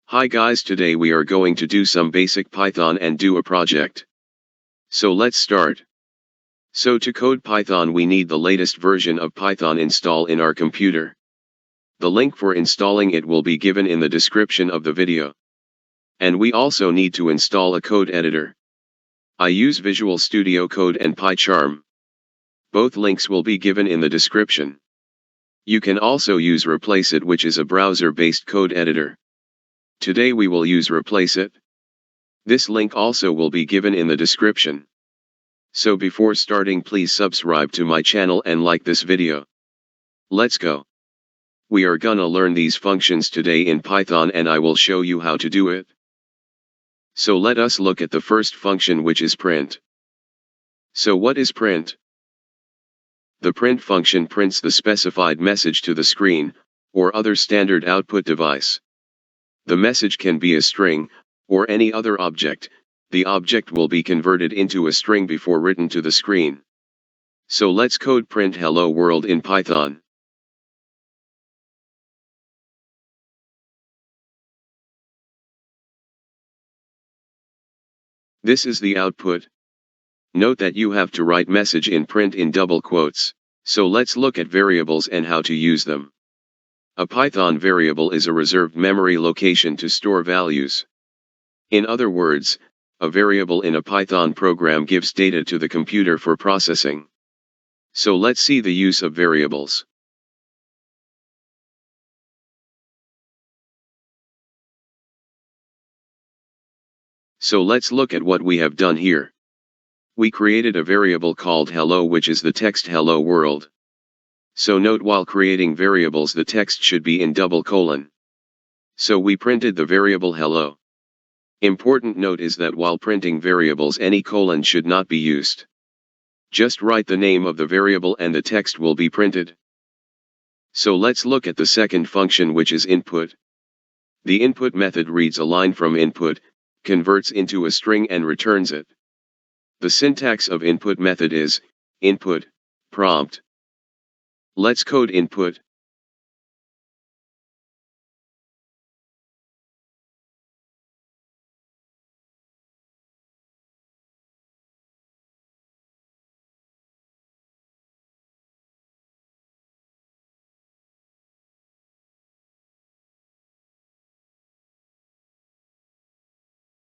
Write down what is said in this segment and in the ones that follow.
Hi guys, today we are going to do some basic Python and do a project. So let's start. So to code Python we need the latest version of Python install in our computer. The link for installing it will be given in the description of the video. And we also need to install a code editor. I use Visual Studio Code and PyCharm. Both links will be given in the description. You can also use Replace-It, which is a browser-based code editor. Today we will use Replace-It. This link also will be given in the description. So before starting, please subscribe to my channel and like this video. Let's go. We are gonna learn these functions today in Python and I will show you how to do it. So let us look at the first function, which is print. So what is print? The print function prints the specified message to the screen, or other standard output device. The message can be a string, or any other object. The object will be converted into a string before written to the screen. So let's code print hello world in Python. This is the output. Note that you have to write message in print in double quotes, so let's look at variables and how to use them. A Python variable is a reserved memory location to store values. In other words, a variable in a Python program gives data to the computer for processing. So let's see the use of variables. So let's look at what we have done here. We created a variable called hello, which is the text hello world. So note, while creating variables the text should be in double colon. So we printed the variable hello. Important note is that while printing variables any colon should not be used. Just write the name of the variable and the text will be printed. So let's look at the second function, which is input. The input method reads a line from input, converts into a string and returns it. The syntax of input method is input, prompt. Let's code input.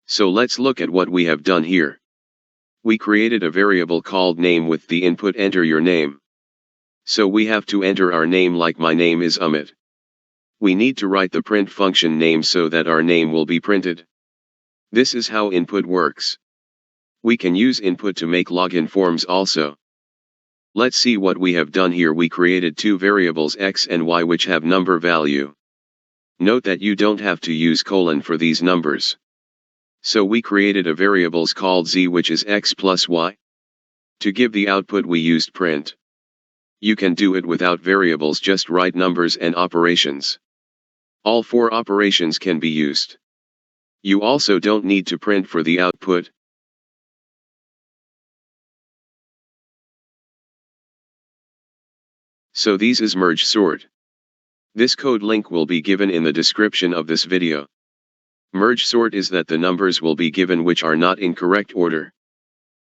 So let's look at what we have done here. We created a variable called name with the input enter your name. So we have to enter our name, like my name is Amit. We need to write the print function name so that our name will be printed. This is how input works. We can use input to make login forms also. Let's see what we have done here. We created two variables x and y which have number value. Note that you don't have to use colon for these numbers. So we created a variables called z, which is x plus y. To give the output we used print. You can do it without variables, just write numbers and operations. All four operations can be used. You also don't need to print for the output. So this is MergeSort. This code link will be given in the description of this video. MergeSort is that the numbers will be given which are not in correct order.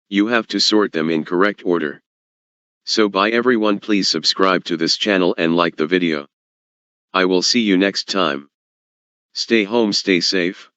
You have to sort them in correct order. So bye everyone, please subscribe to this channel and like the video. I will see you next time. Stay home, stay safe.